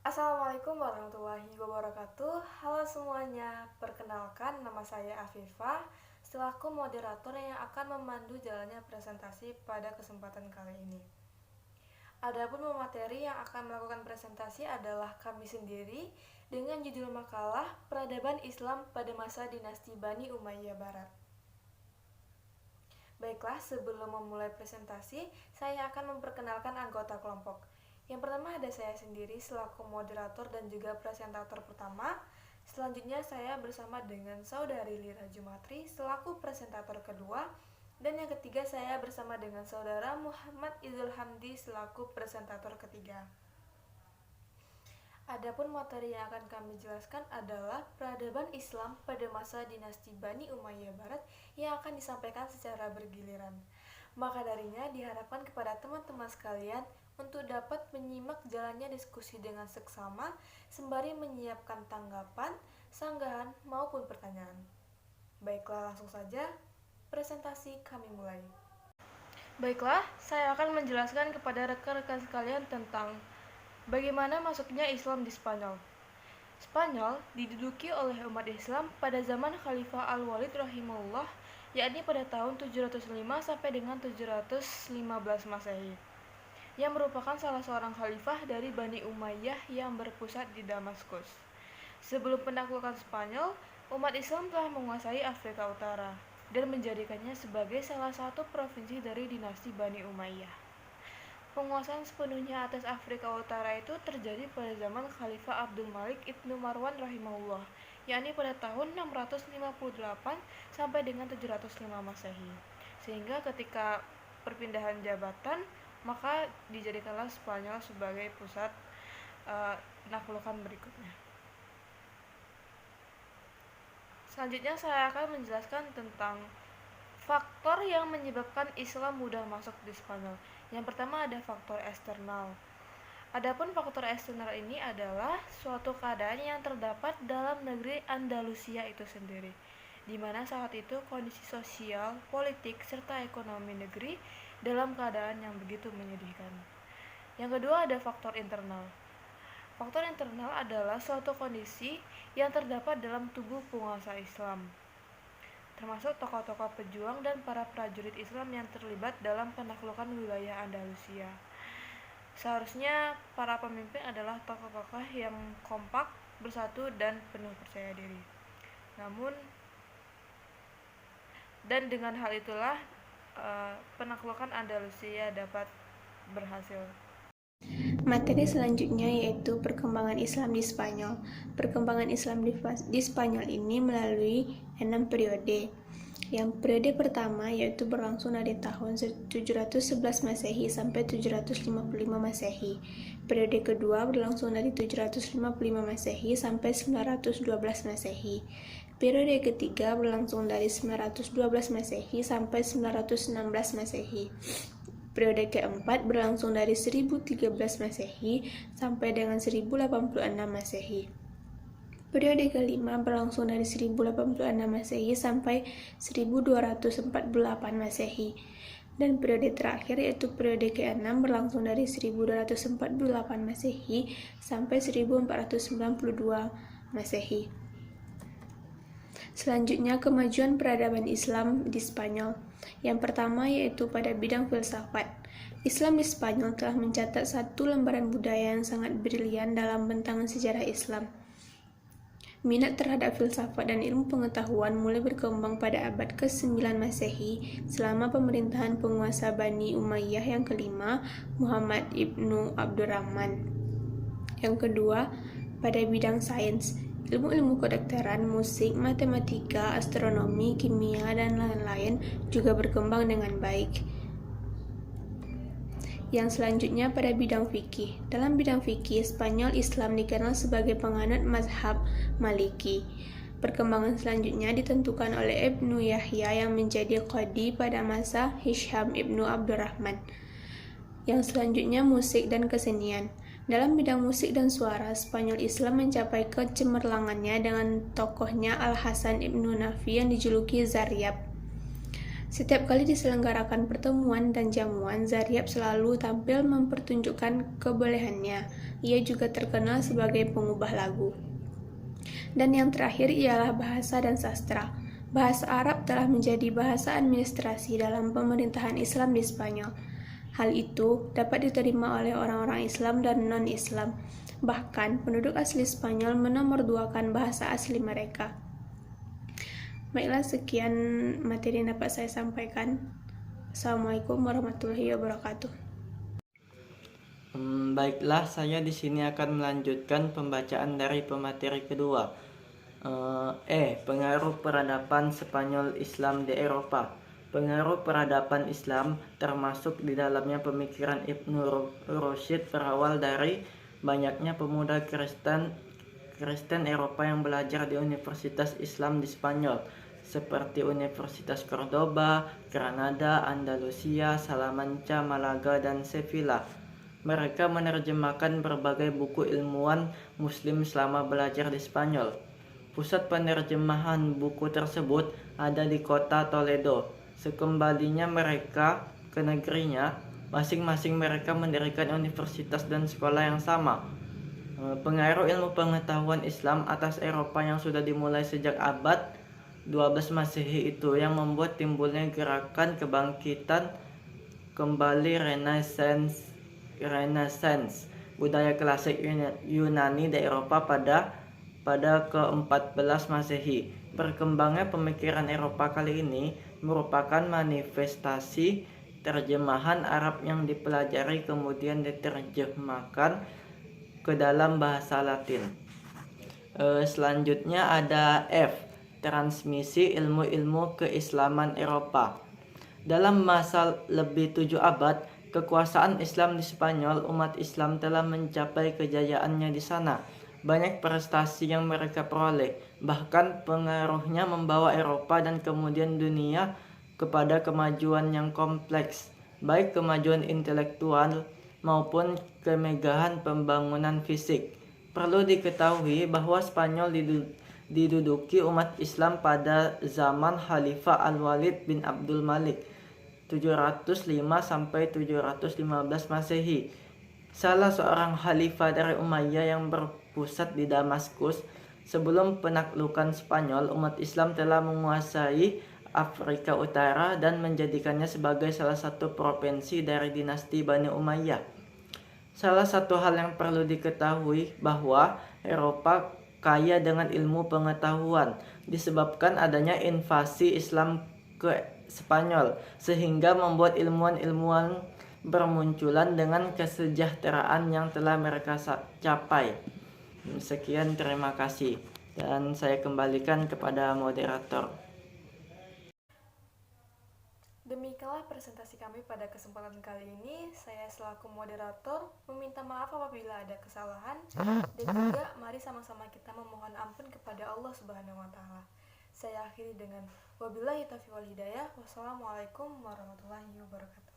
Assalamualaikum warahmatullahi wabarakatuh. Halo semuanya, perkenalkan nama saya Afifah selaku moderator yang akan memandu jalannya presentasi pada kesempatan kali ini. Adapun materi yang akan melakukan presentasi adalah kami sendiri dengan judul makalah Peradaban Islam pada masa dinasti Bani Umayyah Barat. Baiklah, sebelum memulai presentasi, saya akan memperkenalkan anggota kelompok. Yang pertama ada saya sendiri selaku moderator dan juga presentator pertama. Selanjutnya saya bersama dengan saudari Lira Jumatri selaku presentator kedua. Dan yang ketiga saya bersama dengan saudara Muhammad Izul Hamdi selaku presentator ketiga. Adapun materi yang akan kami jelaskan adalah peradaban Islam pada masa dinasti Bani Umayyah Barat yang akan disampaikan secara bergiliran. Maka darinya diharapkan kepada teman-teman sekalian untuk dapat menyimak jalannya diskusi dengan seksama sembari menyiapkan tanggapan, sanggahan maupun pertanyaan. Baiklah, langsung saja presentasi kami mulai. Baiklah, saya akan menjelaskan kepada rekan-rekan sekalian tentang bagaimana masuknya Islam di Spanyol. Spanyol diduduki oleh umat Islam pada zaman Khalifah Al-Walid rahimahullah, yakni pada tahun 705 sampai dengan 715 Masehi, yang merupakan salah seorang khalifah dari Bani Umayyah yang berpusat di Damaskus. Sebelum penaklukan Spanyol, umat Islam telah menguasai Afrika Utara dan menjadikannya sebagai salah satu provinsi dari dinasti Bani Umayyah. Penguasaan sepenuhnya atas Afrika Utara itu terjadi pada zaman Khalifah Abdul Malik Ibnu Marwan rahimahullah, yakni pada tahun 658 sampai dengan 705 Masehi. Sehingga ketika perpindahan jabatan, maka dijadikanlah Spanyol sebagai pusat penaklukan berikutnya. Selanjutnya saya akan menjelaskan tentang faktor yang menyebabkan Islam mudah masuk di Spanyol. Yang pertama ada faktor eksternal. Adapun faktor eksternal ini adalah suatu keadaan yang terdapat dalam negeri Andalusia itu sendiri, di mana saat itu kondisi sosial, politik, serta ekonomi negeri dalam keadaan yang begitu menyedihkan. Yang kedua ada faktor internal. Faktor internal adalah suatu kondisi yang terdapat dalam tubuh penguasa Islam, termasuk tokoh-tokoh pejuang dan para prajurit Islam yang terlibat dalam penaklukan wilayah Andalusia. Seharusnya para pemimpin adalah tokoh-tokoh yang kompak, bersatu, dan penuh percaya diri. Namun, dan dengan hal itulah penaklukan Andalusia dapat berhasil. Materi selanjutnya yaitu perkembangan Islam di Spanyol. Perkembangan Islam di Spanyol ini melalui 6 periode. Yang periode pertama yaitu berlangsung dari tahun 711 Masehi sampai 755 Masehi. Periode kedua berlangsung dari 755 Masehi sampai 912 Masehi. Periode ketiga berlangsung dari 912 Masehi sampai 916 Masehi. Periode keempat berlangsung dari 1013 Masehi sampai dengan 1086 Masehi. Periode kelima berlangsung dari 1086 Masehi sampai 1248 Masehi. Dan periode terakhir yaitu periode ke-6 berlangsung dari 1248 Masehi sampai 1492 Masehi. Selanjutnya, kemajuan peradaban Islam di Spanyol. Yang pertama yaitu pada bidang filsafat. Islam di Spanyol telah mencatat satu lembaran budaya yang sangat brilian dalam bentangan sejarah Islam. Minat terhadap filsafat dan ilmu pengetahuan mulai berkembang pada abad ke-9 Masehi selama pemerintahan penguasa Bani Umayyah yang kelima, Muhammad Ibnu Abdurrahman. Yang kedua, pada bidang sains. Ilmu-ilmu kedokteran, musik, matematika, astronomi, kimia, dan lain-lain juga berkembang dengan baik. Yang selanjutnya pada bidang fikih. Dalam bidang fikih, Spanyol Islam dikenal sebagai penganut mazhab Maliki. Perkembangan selanjutnya ditentukan oleh Ibnu Yahya yang menjadi qadhi pada masa Hisham Ibnu Abdurrahman. Yang selanjutnya musik dan kesenian. Dalam bidang musik dan suara, Spanyol Islam mencapai kecemerlangannya dengan tokohnya Al-Hasan Ibnu Nafi yang dijuluki Zaryab. Setiap kali diselenggarakan pertemuan dan jamuan, Zaryab selalu tampil mempertunjukkan kebolehannya. Ia juga terkenal sebagai pengubah lagu. Dan yang terakhir ialah bahasa dan sastra. Bahasa Arab telah menjadi bahasa administrasi dalam pemerintahan Islam di Spanyol. Hal itu dapat diterima oleh orang-orang Islam dan non-Islam. Bahkan, penduduk asli Spanyol menomorduakan bahasa asli mereka. Baiklah, sekian materi yang dapat saya sampaikan. Assalamualaikum warahmatullahi wabarakatuh. Baiklah, saya di sini akan melanjutkan pembacaan dari pemateri kedua. Pengaruh peradaban Spanyol Islam di Eropa. Pengaruh peradaban Islam termasuk di dalamnya pemikiran Ibnu Rushd berawal dari banyaknya pemuda Kristen Eropa yang belajar di Universitas Islam di Spanyol, seperti Universitas Cordoba, Granada, Andalusia, Salamanca, Malaga, dan Sevilla. Mereka menerjemahkan berbagai buku ilmuwan Muslim selama belajar di Spanyol. Pusat penerjemahan buku tersebut ada di kota Toledo. Sekembalinya mereka ke negerinya, masing-masing mereka mendirikan universitas dan sekolah yang sama. Pengaruh ilmu pengetahuan Islam atas Eropa yang sudah dimulai sejak abad 12 Masehi itu yang membuat timbulnya gerakan kebangkitan kembali Renaissance budaya klasik Yunani di Eropa pada ke-14 Masehi. Berkembangnya pemikiran Eropa kali ini merupakan manifestasi terjemahan Arab yang dipelajari kemudian diterjemahkan ke dalam bahasa Latin. Selanjutnya ada F, transmisi ilmu-ilmu keislaman Eropa. Dalam masa lebih 7 abad kekuasaan Islam di Spanyol, umat Islam telah mencapai kejayaannya di sana. Banyak prestasi yang mereka peroleh, bahkan pengaruhnya membawa Eropa dan kemudian dunia kepada kemajuan yang kompleks, baik kemajuan intelektual maupun kemegahan pembangunan fisik. Perlu diketahui bahwa Spanyol diduduki umat Islam pada zaman Khalifah Al-Walid bin Abdul Malik 705 sampai 715 Masehi. Salah seorang khalifah dari Umayyah yang berpusat di Damaskus. Sebelum penaklukan Spanyol, umat Islam telah menguasai Afrika Utara dan menjadikannya sebagai salah satu provinsi dari dinasti Bani Umayyah. Salah satu hal yang perlu diketahui bahwa Eropa kaya dengan ilmu pengetahuan disebabkan adanya invasi Islam ke Spanyol, sehingga membuat ilmuwan-ilmuwan bermunculan dengan kesejahteraan yang telah mereka capai. Sekian, terima kasih, dan saya kembalikan kepada moderator. Demikianlah presentasi kami pada kesempatan kali ini. Saya selaku moderator meminta maaf apabila ada kesalahan, dan juga mari sama-sama kita memohon ampun kepada Allah Subhanahu wa Ta'ala. Saya akhiri dengan wabillahi taufiq wal hidayah. Wassalamualaikum warahmatullahi wabarakatuh.